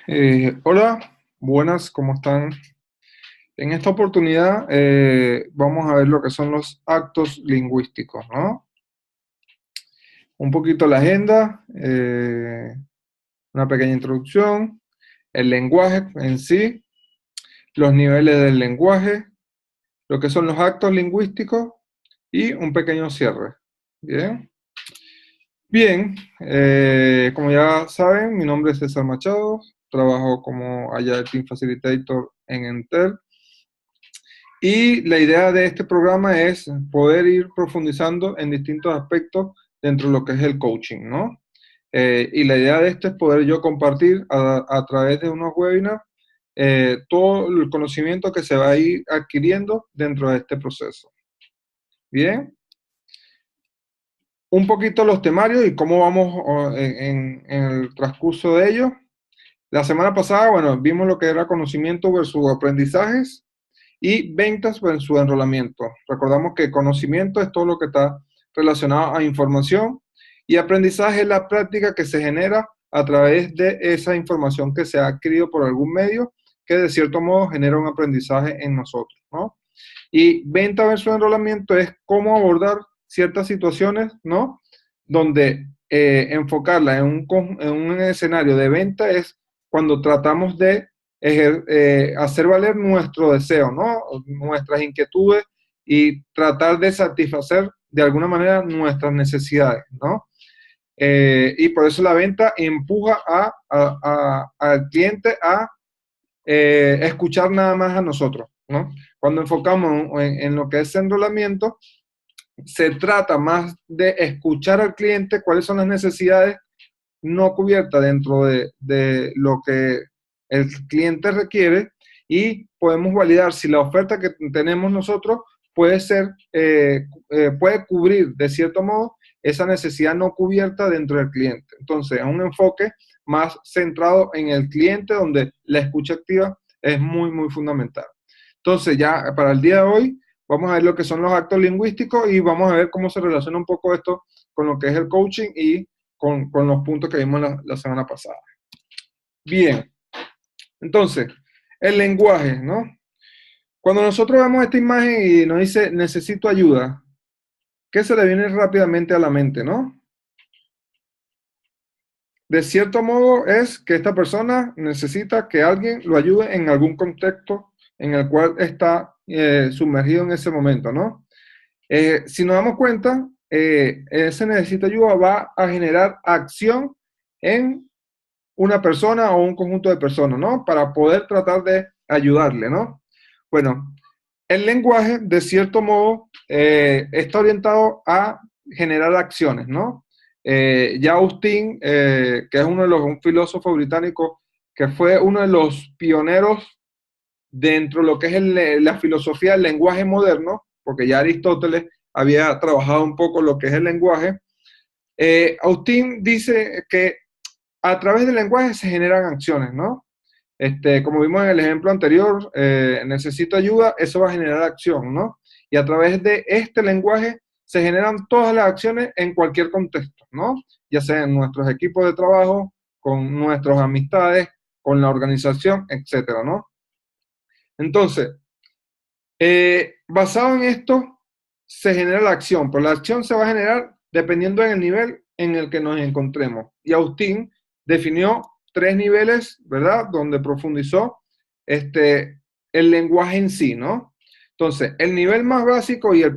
Hola, buenas, ¿cómo están? En esta oportunidad vamos a ver lo que son los actos lingüísticos, ¿no? Un poquito la agenda, una pequeña introducción, el lenguaje en sí, los niveles del lenguaje, lo que son los actos lingüísticos y un pequeño cierre. Bien, bien, como ya saben, mi nombre es César Machado, trabajo como Agile Team Facilitator en Entel. Y la idea de este programa es poder ir profundizando en distintos aspectos dentro de lo que es el coaching, ¿no? Y la idea de esto es poder yo compartir a través de unos webinars todo el conocimiento que se va a ir adquiriendo dentro de este proceso. Bien, un poquito los temarios y cómo vamos en el transcurso de ellos. La semana pasada, bueno, vimos lo que era conocimiento versus aprendizajes y ventas versus enrolamiento. Recordamos que conocimiento es todo lo que está relacionado a información y aprendizaje es la práctica que se genera a través de esa información que se ha adquirido por algún medio que de cierto modo genera un aprendizaje en nosotros, ¿no? Y venta versus enrolamiento es cómo abordar ciertas situaciones, ¿no? Donde enfocarla en un escenario de venta es cuando tratamos de hacer valer nuestro deseo, ¿no? Nuestras inquietudes y tratar de satisfacer de alguna manera nuestras necesidades, ¿no? Y por eso la venta empuja al cliente a escuchar nada más a nosotros, ¿no? Cuando enfocamos en lo que es enrolamiento, se trata más de escuchar al cliente cuáles son las necesidades no cubiertas dentro de lo que el cliente requiere y podemos validar si la oferta que tenemos nosotros puede ser, puede cubrir de cierto modo esa necesidad no cubierta dentro del cliente. Entonces, es un enfoque más centrado en el cliente donde la escucha activa es muy, muy fundamental. Entonces, ya para el día de hoy, vamos a ver lo que son los actos lingüísticos y vamos a ver cómo se relaciona un poco esto con lo que es el coaching y con los puntos que vimos la semana pasada. Bien, entonces, el lenguaje, ¿no? Cuando nosotros vemos esta imagen y nos dice necesito ayuda, ¿qué se le viene rápidamente a la mente, no? De cierto modo es que esta persona necesita que alguien lo ayude en algún contexto en el cual está sumergido en ese momento, ¿no? Si nos damos cuenta, ese necesita ayuda va a generar acción en una persona o un conjunto de personas, ¿no? Para poder tratar de ayudarle, ¿no? Bueno, el lenguaje, de cierto modo, está orientado a generar acciones, ¿no? Ya Austin, que es un filósofo británico que fue uno de los pioneros dentro de lo que es la filosofía del lenguaje moderno, porque ya Aristóteles había trabajado un poco lo que es el lenguaje. Austin dice que a través del lenguaje se generan acciones, ¿no? Como vimos en el ejemplo anterior, necesito ayuda, eso va a generar acción, ¿no? Y a través de este lenguaje se generan todas las acciones en cualquier contexto, ¿no? Ya sea en nuestros equipos de trabajo, con nuestras amistades, con la organización, etcétera, ¿no? Entonces, basado en esto, se genera la acción, pero la acción se va a generar dependiendo del nivel en el que nos encontremos. Y Austin definió tres niveles, ¿verdad? Donde profundizó el lenguaje en sí, ¿no? Entonces, el nivel más básico y el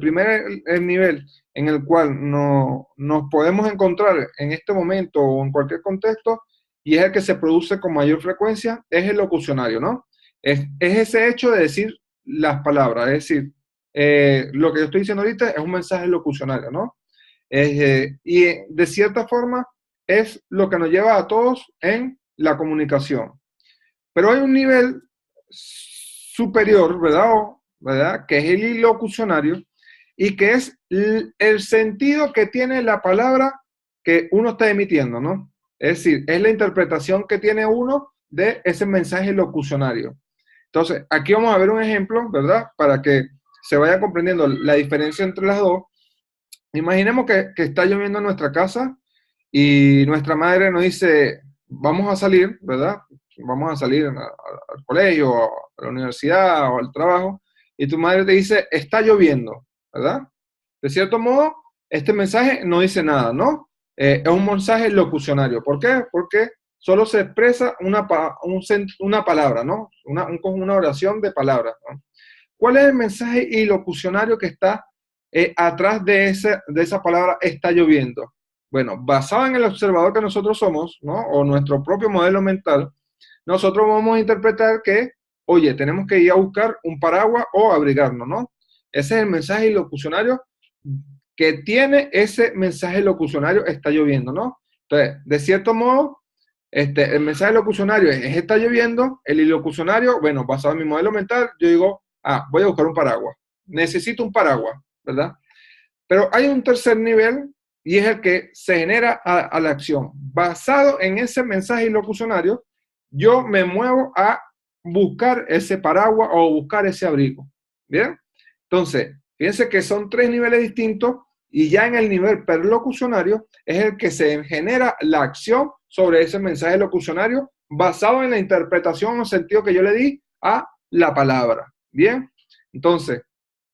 nivel en el cual nos podemos encontrar en este momento o en cualquier contexto, y es el que se produce con mayor frecuencia, es el locucionario, ¿no? Es ese hecho de decir las palabras, es decir, lo que yo estoy diciendo ahorita es un mensaje locucionario, ¿no? Y de cierta forma es lo que nos lleva a todos en la comunicación. Pero hay un nivel superior, ¿verdad? ¿Verdad? Que es el ilocucionario y que es el sentido que tiene la palabra que uno está emitiendo, ¿no? Es decir, es la interpretación que tiene uno de ese mensaje locucionario. Entonces, aquí vamos a ver un ejemplo, ¿verdad? Para que se vaya comprendiendo la diferencia entre las dos. Imaginemos que está lloviendo en nuestra casa y nuestra madre nos dice, vamos a salir, ¿verdad? vamos a salir al colegio, o a la universidad o al trabajo, y tu madre te dice, está lloviendo, ¿verdad? De cierto modo, este mensaje no dice nada, ¿no? Es un mensaje locucionario. ¿Por qué? Porque solo se expresa una palabra, ¿no? Una oración de palabras, ¿no? ¿Cuál es el mensaje ilocucionario que está atrás de esa palabra está lloviendo? Bueno, basado en el observador que nosotros somos, ¿no? O nuestro propio modelo mental, nosotros vamos a interpretar que, oye, tenemos que ir a buscar un paraguas o abrigarnos, ¿no? Ese es el mensaje locucionario que tiene ese mensaje locucionario está lloviendo, ¿no? Entonces, de cierto modo, el mensaje locucionario es está lloviendo, el ilocucionario, bueno, basado en mi modelo mental, yo digo, voy a buscar un paraguas, necesito un paraguas, ¿verdad? Pero hay un tercer nivel y es el que se genera a la acción. Basado en ese mensaje locucionario, yo me muevo a buscar ese paraguas o buscar ese abrigo. ¿Bien? Entonces, fíjense que son tres niveles distintos y ya en el nivel perlocucionario es el que se genera la acción sobre ese mensaje locucionario basado en la interpretación o sentido que yo le di a la palabra. ¿Bien? Entonces,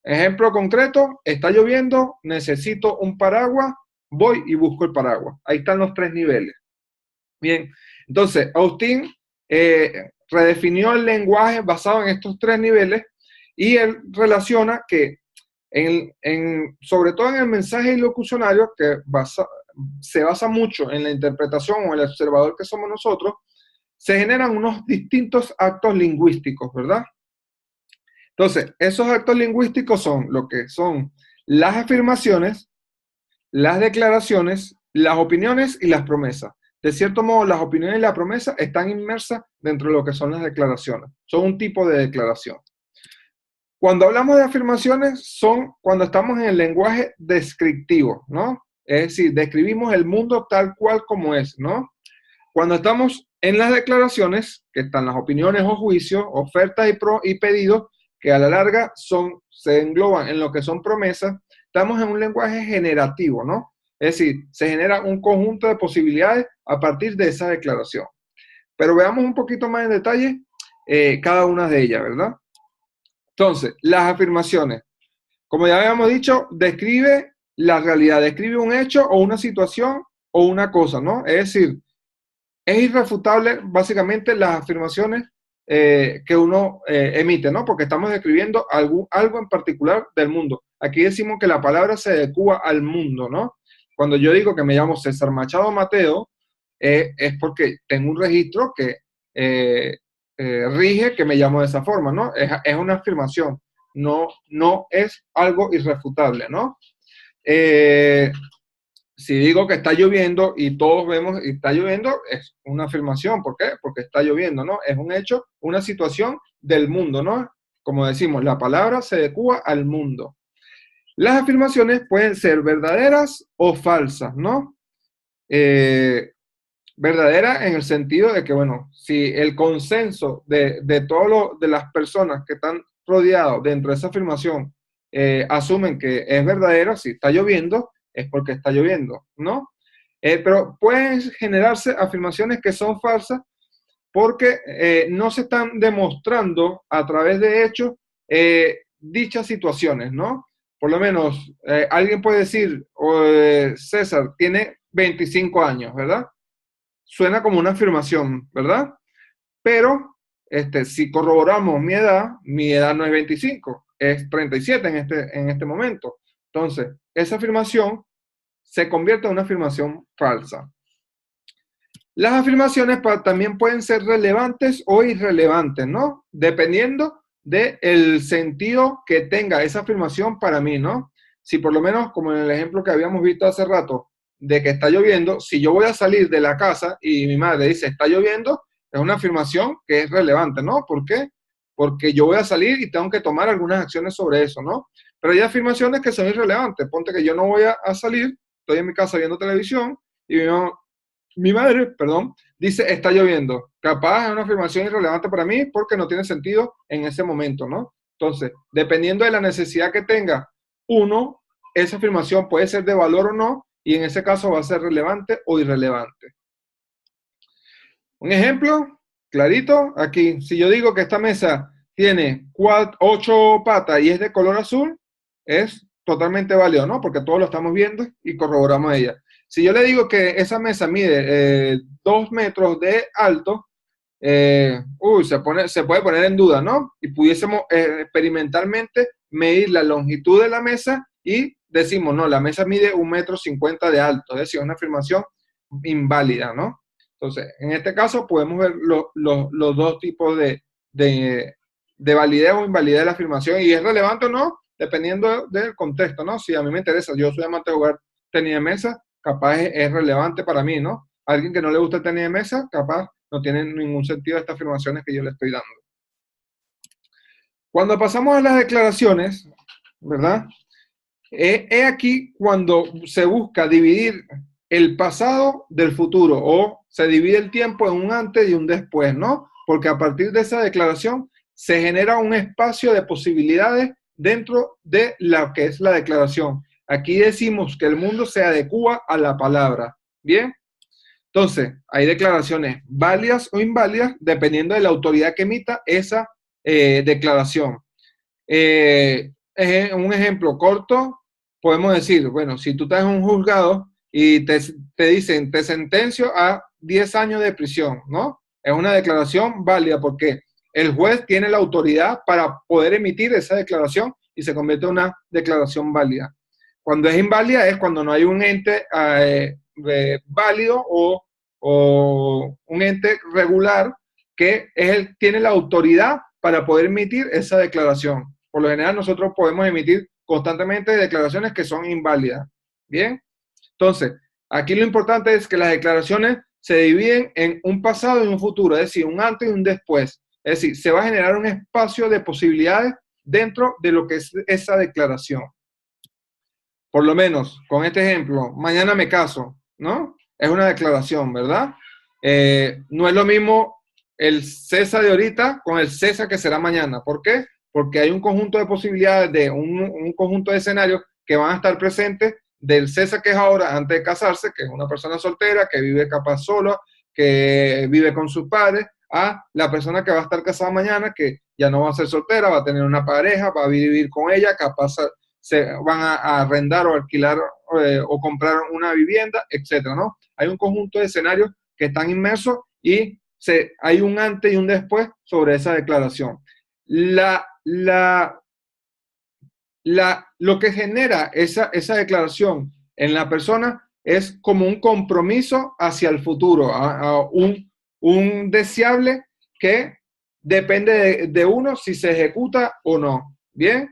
ejemplo concreto, está lloviendo, necesito un paraguas, voy y busco el paraguas. Ahí están los tres niveles. Bien, entonces, Austin redefinió el lenguaje basado en estos tres niveles y él relaciona que, sobre todo en el mensaje ilocucionario, que se basa mucho en la interpretación o el observador que somos nosotros, se generan unos distintos actos lingüísticos, ¿verdad? Entonces, esos actos lingüísticos son lo que son las afirmaciones, las declaraciones, las opiniones y las promesas. De cierto modo, las opiniones y la promesa están inmersas dentro de lo que son las declaraciones. Son un tipo de declaración. Cuando hablamos de afirmaciones, son cuando estamos en el lenguaje descriptivo, ¿no? Es decir, describimos el mundo tal cual como es, ¿no? Cuando estamos en las declaraciones, que están las opiniones o juicios, ofertas y pedidos, que a la larga se engloban en lo que son promesas, estamos en un lenguaje generativo, ¿no? Es decir, se genera un conjunto de posibilidades a partir de esa declaración. Pero veamos un poquito más en detalle cada una de ellas, ¿verdad? Entonces, las afirmaciones, como ya habíamos dicho, describe la realidad, describe un hecho o una situación o una cosa, ¿no? Es decir, es irrefutable básicamente las afirmaciones que uno emite, ¿no? Porque estamos describiendo algo en particular del mundo. Aquí decimos que la palabra se adecua al mundo, ¿no? Cuando yo digo que me llamo César Machado Mateo, es porque tengo un registro que rige que me llamo de esa forma, ¿no? Es una afirmación, no es algo irrefutable, ¿no? Si digo que está lloviendo y todos vemos que está lloviendo, es una afirmación. ¿Por qué? Porque está lloviendo, ¿no? Es un hecho, una situación del mundo, ¿no? Como decimos, la palabra se adecua al mundo. Las afirmaciones pueden ser verdaderas o falsas, ¿no? Verdadera en el sentido de que, bueno, si el consenso de las personas que están rodeados dentro de esa afirmación asumen que es verdadera, si está lloviendo, es porque está lloviendo, ¿no? Pero pueden generarse afirmaciones que son falsas porque no se están demostrando a través de hechos dichas situaciones, ¿no? Por lo menos alguien puede decir, César tiene 25 años, ¿verdad? Suena como una afirmación, ¿verdad? Pero si corroboramos mi edad no es 25, es 37 en este momento. Entonces, esa afirmación se convierte en una afirmación falsa. Las afirmaciones también pueden ser relevantes o irrelevantes, ¿no? Dependiendo del sentido que tenga esa afirmación para mí, ¿no? Si por lo menos, como en el ejemplo que habíamos visto hace rato, de que está lloviendo, si yo voy a salir de la casa y mi madre dice está lloviendo, es una afirmación que es relevante, ¿no? ¿Por qué? Porque yo voy a salir y tengo que tomar algunas acciones sobre eso, ¿no? Pero hay afirmaciones que son irrelevantes. Ponte que yo no voy a salir, estoy en mi casa viendo televisión y mi madre, perdón, dice está lloviendo. Capaz es una afirmación irrelevante para mí porque no tiene sentido en ese momento, ¿no? Entonces, dependiendo de la necesidad que tenga uno, esa afirmación puede ser de valor o no, y en ese caso va a ser relevante o irrelevante. Un ejemplo, Clarito, aquí, si yo digo que esta mesa tiene 8 patas y es de color azul, es totalmente válido, ¿no? Porque todos lo estamos viendo y corroboramos ella. Si yo le digo que esa mesa mide 2 metros de alto, se puede poner en duda, ¿no? Y pudiésemos experimentalmente medir la longitud de la mesa y decimos, no, la mesa mide 1,50 m de alto, es decir, una afirmación inválida, ¿no? Entonces, en este caso podemos ver los dos tipos de validez o invalidez de la afirmación, y es relevante o no, dependiendo del contexto, ¿no? Si a mí me interesa, yo soy amante de jugar tenis de mesa, capaz es relevante para mí, ¿no? Alguien que no le gusta el tenis de mesa, capaz no tiene ningún sentido estas afirmaciones que yo le estoy dando. Cuando pasamos a las declaraciones, ¿verdad? He aquí cuando se busca dividir el pasado del futuro, o se divide el tiempo en un antes y un después, ¿no? Porque a partir de esa declaración se genera un espacio de posibilidades dentro de lo que es la declaración. Aquí decimos que el mundo se adecua a la palabra, ¿bien? Entonces, hay declaraciones válidas o inválidas dependiendo de la autoridad que emita esa declaración. Un ejemplo corto, podemos decir, bueno, si tú estás en un juzgado y te dicen, te sentencio a 10 años de prisión, ¿no? Es una declaración válida porque el juez tiene la autoridad para poder emitir esa declaración y se convierte en una declaración válida. Cuando es inválida es cuando no hay un ente válido o un ente regular que tiene la autoridad para poder emitir esa declaración. Por lo general, nosotros podemos emitir constantemente declaraciones que son inválidas. Bien, entonces, aquí lo importante es que las declaraciones se dividen en un pasado y un futuro, es decir, un antes y un después. Es decir, se va a generar un espacio de posibilidades dentro de lo que es esa declaración. Por lo menos, con este ejemplo, mañana me caso, ¿no? Es una declaración, ¿verdad? No es lo mismo el César de ahorita con el César que será mañana. ¿Por qué? Porque hay un conjunto de posibilidades, de un conjunto de escenarios que van a estar presentes del César que es ahora antes de casarse, que es una persona soltera, que vive capaz solo, que vive con sus padres, a la persona que va a estar casada mañana, que ya no va a ser soltera, va a tener una pareja, va a vivir con ella, capaz se van a arrendar o alquilar o comprar una vivienda, etcétera, ¿no? Hay un conjunto de escenarios que están inmersos y hay un antes y un después sobre esa declaración. Lo que genera esa declaración en la persona es como un compromiso hacia el futuro, a un deseable que depende de uno si se ejecuta o no. ¿Bien?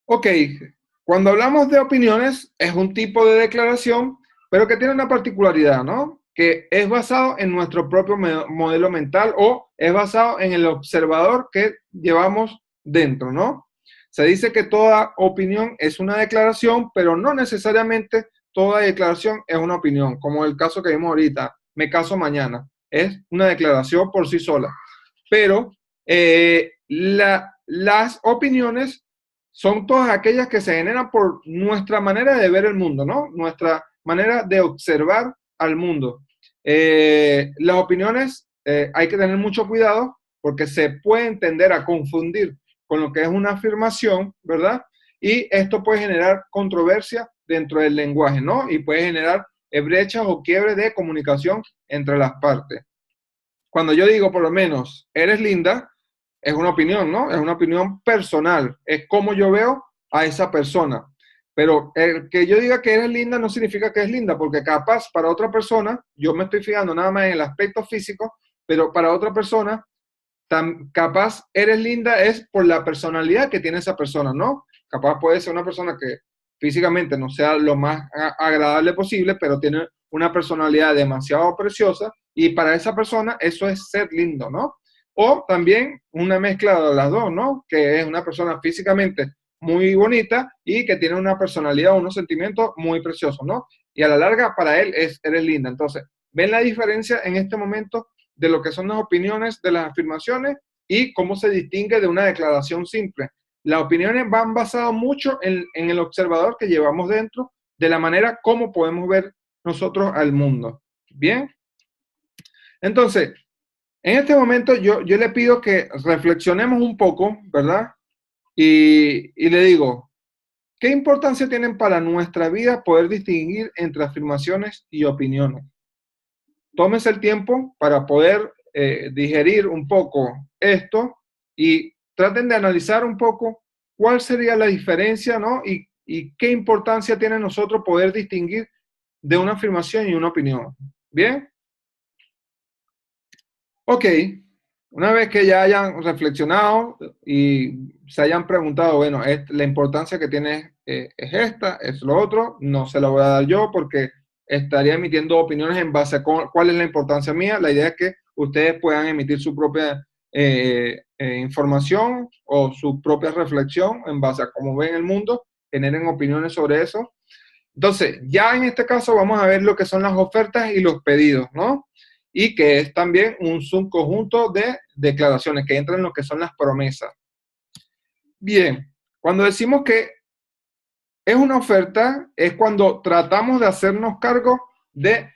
Ok, cuando hablamos de opiniones, es un tipo de declaración, pero que tiene una particularidad, ¿no? Que es basado en nuestro propio modelo mental o es basado en el observador que llevamos dentro, ¿no? Se dice que toda opinión es una declaración, pero no necesariamente toda declaración es una opinión, como el caso que vimos ahorita, me caso mañana, es una declaración por sí sola. Pero las opiniones son todas aquellas que se generan por nuestra manera de ver el mundo, ¿no? Nuestra manera de observar al mundo. Las opiniones hay que tener mucho cuidado porque se puede tender a confundir con lo que es una afirmación, ¿verdad? Y esto puede generar controversia dentro del lenguaje, ¿no? Y puede generar brechas o quiebres de comunicación entre las partes. Cuando yo digo, por lo menos, eres linda, es una opinión, ¿no? Es una opinión personal, es como yo veo a esa persona. Pero el que yo diga que eres linda no significa que es linda, porque capaz para otra persona, yo me estoy fijando nada más en el aspecto físico, pero para otra persona, capaz eres linda es por la personalidad que tiene esa persona, ¿no? Capaz puede ser una persona que físicamente no sea lo más agradable posible, pero tiene una personalidad demasiado preciosa y para esa persona eso es ser lindo, ¿no? O también una mezcla de las dos, ¿no? Que es una persona físicamente muy bonita y que tiene una personalidad o unos sentimientos muy preciosos, ¿no? Y a la larga para él eres linda. Entonces, ¿ven la diferencia en este momento de lo que son las opiniones, de las afirmaciones y cómo se distingue de una declaración simple? Las opiniones van basadas mucho en el observador que llevamos dentro, de la manera como podemos ver nosotros al mundo. Bien. Entonces, en este momento yo le pido que reflexionemos un poco, ¿verdad? Y le digo, ¿qué importancia tienen para nuestra vida poder distinguir entre afirmaciones y opiniones? Tómense el tiempo para poder digerir un poco esto y traten de analizar un poco cuál sería la diferencia, ¿no? Y qué importancia tiene nosotros poder distinguir de una afirmación y una opinión. ¿Bien? Ok, una vez que ya hayan reflexionado y se hayan preguntado, bueno, la importancia que tiene es esta, es lo otro, no se la voy a dar yo porque estaría emitiendo opiniones en base a cuál es la importancia mía. La idea es que ustedes puedan emitir su propia información o su propia reflexión en base a cómo ven el mundo, generen opiniones sobre eso. Entonces, ya en este caso vamos a ver lo que son las ofertas y los pedidos, ¿no? Y que es también un subconjunto de declaraciones que entran en lo que son las promesas. Bien, cuando decimos que es una oferta, es cuando tratamos de hacernos cargo de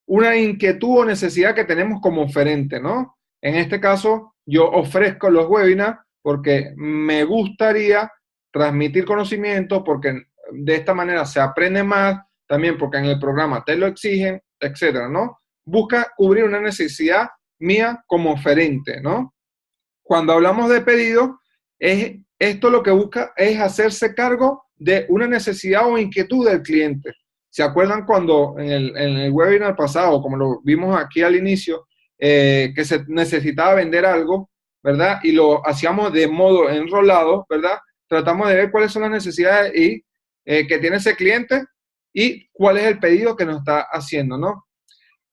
una inquietud o necesidad que tenemos como oferente, ¿no? En este caso, yo ofrezco los webinars porque me gustaría transmitir conocimiento, porque de esta manera se aprende más, también porque en el programa te lo exigen, etcétera, ¿no? Busca cubrir una necesidad mía como oferente, ¿no? Cuando hablamos de pedido, esto lo que busca es hacerse cargo de una necesidad o inquietud del cliente. ¿Se acuerdan cuando en el webinar pasado, como lo vimos aquí al inicio, que se necesitaba vender algo, ¿verdad? Y lo hacíamos de modo enrolado, ¿verdad? Tratamos de ver cuáles son las necesidades que tiene ese cliente y cuál es el pedido que nos está haciendo, ¿no?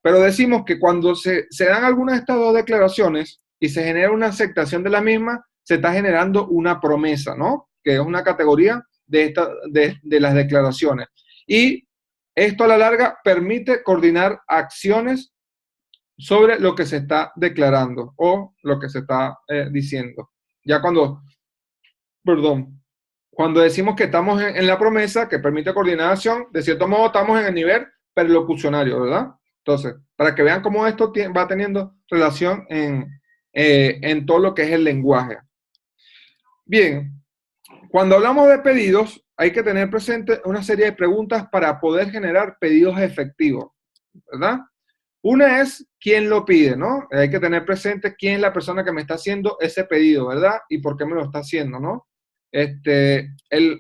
Pero decimos que cuando se dan algunas de estas dos declaraciones y se genera una aceptación de la misma, se está generando una promesa, ¿no? Que es una categoría de las declaraciones. Y esto a la larga permite coordinar acciones sobre lo que se está declarando o lo que se está diciendo. Ya cuando decimos que estamos en la promesa que permite coordinación, de cierto modo estamos en el nivel perlocucionario, ¿verdad? Entonces, para que vean cómo esto va teniendo relación en todo lo que es el lenguaje. Bien, cuando hablamos de pedidos, hay que tener presente una serie de preguntas para poder generar pedidos efectivos, ¿verdad? Una es quién lo pide, ¿no? Hay que tener presente quién es la persona que me está haciendo ese pedido, ¿verdad? Y por qué me lo está haciendo, ¿no?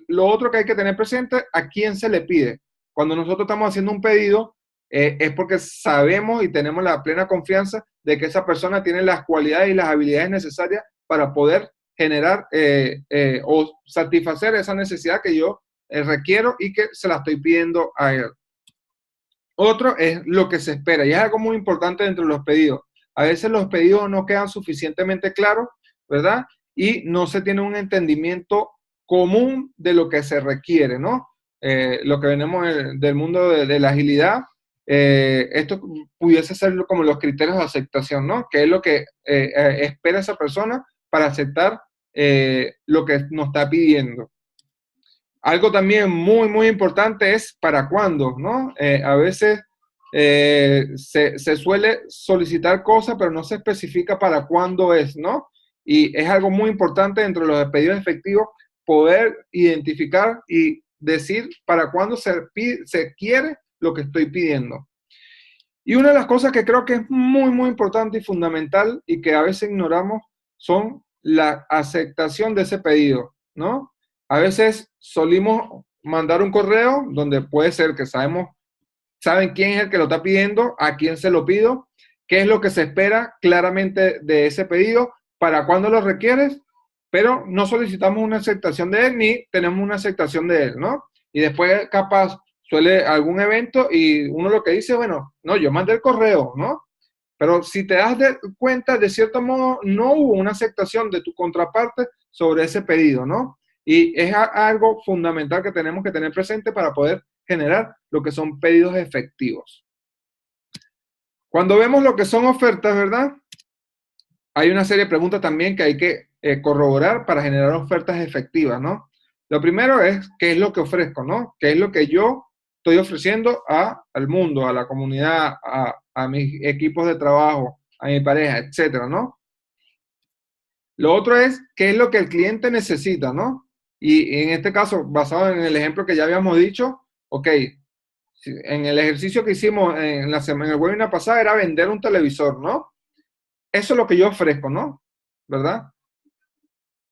Lo otro que hay que tener presente, a quién se le pide. Cuando nosotros estamos haciendo un pedido, es porque sabemos y tenemos la plena confianza de que esa persona tiene las cualidades y las habilidades necesarias para poder generar o satisfacer esa necesidad que yo requiero y que se la estoy pidiendo a él. Otro es lo que se espera, y es algo muy importante dentro de los pedidos. A veces los pedidos no quedan suficientemente claros, ¿verdad? Y no se tiene un entendimiento común de lo que se requiere, ¿no? Lo que venimos del mundo de la agilidad, esto pudiese ser como los criterios de aceptación, ¿no? ¿Qué es lo que espera esa persona para aceptar lo que nos está pidiendo? Algo también muy, muy importante es para cuándo, ¿no? A veces se suele solicitar cosas, pero no se especifica para cuándo es, ¿no? Y es algo muy importante dentro de los pedidos efectivos poder identificar y decir para cuándo se quiere lo que estoy pidiendo. Y una de las cosas que creo que es muy, muy importante y fundamental y que a veces ignoramos son la aceptación de ese pedido, ¿no? A veces solimos mandar un correo donde puede ser que saben quién es el que lo está pidiendo, a quién se lo pido, qué es lo que se espera claramente de ese pedido, para cuándo lo requieres, pero no solicitamos una aceptación de él ni tenemos una aceptación de él, ¿no? Y después capaz suele algún evento y uno lo que dice, bueno, no, yo mandé el correo, ¿no? Pero si te das cuenta, de cierto modo, no hubo una aceptación de tu contraparte sobre ese pedido, ¿no? Y es algo fundamental que tenemos que tener presente para poder generar lo que son pedidos efectivos. Cuando vemos lo que son ofertas, ¿verdad? Hay una serie de preguntas también que hay que corroborar para generar ofertas efectivas, ¿no? Lo primero es, ¿qué es lo que ofrezco, no? ¿Qué es lo que yo estoy ofreciendo al mundo, a la comunidad, a mis equipos de trabajo, a mi pareja, etcétera, ¿no? Lo otro es qué es lo que el cliente necesita, ¿no? Y en este caso, basado en el ejemplo que ya habíamos dicho, ok, en el ejercicio que hicimos en la semana, en el webinar pasada era vender un televisor, ¿no? Eso es lo que yo ofrezco, ¿no? ¿Verdad?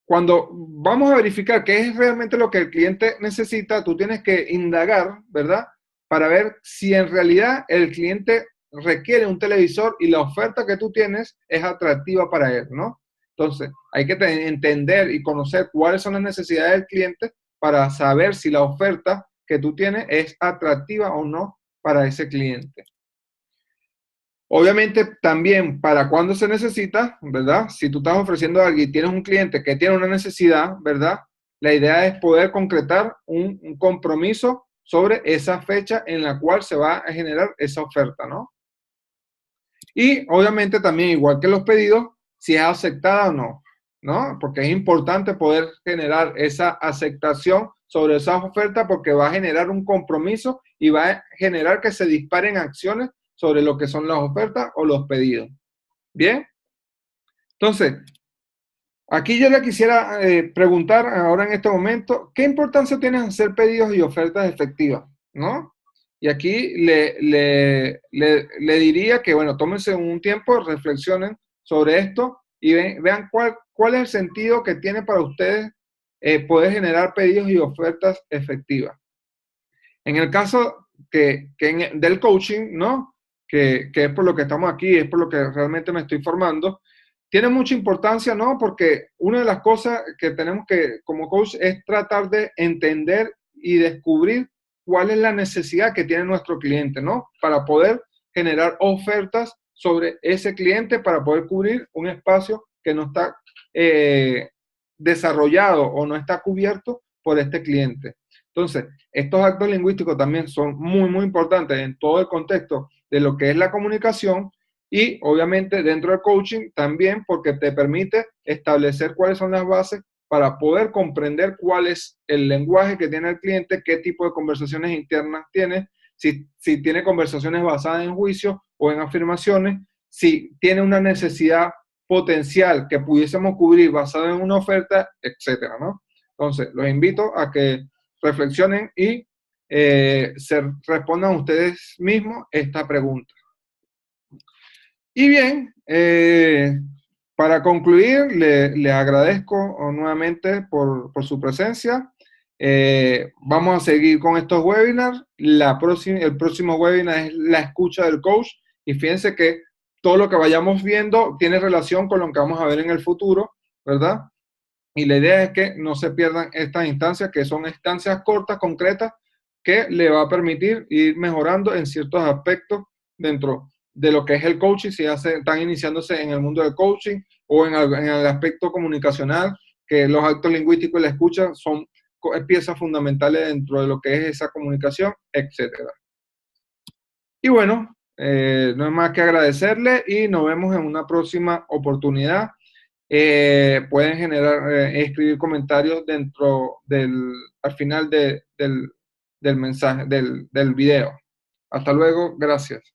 Cuando vamos a verificar qué es realmente lo que el cliente necesita, tú tienes que indagar, ¿verdad? Para ver si en realidad el cliente requiere un televisor y la oferta que tú tienes es atractiva para él, ¿no? Entonces, hay que entender y conocer cuáles son las necesidades del cliente para saber si la oferta que tú tienes es atractiva o no para ese cliente. Obviamente también para cuando se necesita, ¿verdad? Si tú estás ofreciendo algo y tienes un cliente que tiene una necesidad, ¿verdad? La idea es poder concretar un compromiso sobre esa fecha en la cual se va a generar esa oferta, ¿no? Y obviamente también, igual que los pedidos, si es aceptada o no, ¿no? Porque es importante poder generar esa aceptación sobre esas ofertas porque va a generar un compromiso y va a generar que se disparen acciones sobre lo que son las ofertas o los pedidos. Bien, entonces, aquí yo le quisiera preguntar ahora en este momento, ¿qué importancia tiene hacer pedidos y ofertas efectivas? ¿No? Y aquí le diría que, bueno, tómense un tiempo, reflexionen sobre esto y vean cuál es el sentido que tiene para ustedes poder generar pedidos y ofertas efectivas. En el caso del coaching, ¿no? Que es por lo que estamos aquí, es por lo que realmente me estoy formando, tiene mucha importancia, ¿no? Porque una de las cosas que tenemos que, como coach, es tratar de entender y descubrir cuál es la necesidad que tiene nuestro cliente, ¿no? Para poder generar ofertas sobre ese cliente, para poder cubrir un espacio que no está desarrollado o no está cubierto por este cliente. Entonces, estos actos lingüísticos también son muy, muy importantes en todo el contexto de lo que es la comunicación y obviamente dentro del coaching también porque te permite establecer cuáles son las bases para poder comprender cuál es el lenguaje que tiene el cliente, qué tipo de conversaciones internas tiene, si tiene conversaciones basadas en juicios o en afirmaciones, si tiene una necesidad potencial que pudiésemos cubrir basada en una oferta, etcétera, ¿no? Entonces, los invito a que reflexionen y se respondan ustedes mismos esta pregunta. Y bien, para concluir, les agradezco nuevamente por su presencia. Vamos a seguir con estos webinars. El próximo webinar es la escucha del coach. Y fíjense que todo lo que vayamos viendo tiene relación con lo que vamos a ver en el futuro, ¿verdad? Y la idea es que no se pierdan estas instancias, que son instancias cortas, concretas, que le va a permitir ir mejorando en ciertos aspectos dentro de lo que es el coaching, si ya están iniciándose en el mundo del coaching o en el aspecto comunicacional, que los actos lingüísticos y la escucha son piezas fundamentales dentro de lo que es esa comunicación, etcétera. Y bueno, no hay más que agradecerle y nos vemos en una próxima oportunidad. Pueden escribir comentarios al final del mensaje, del video. Hasta luego, gracias.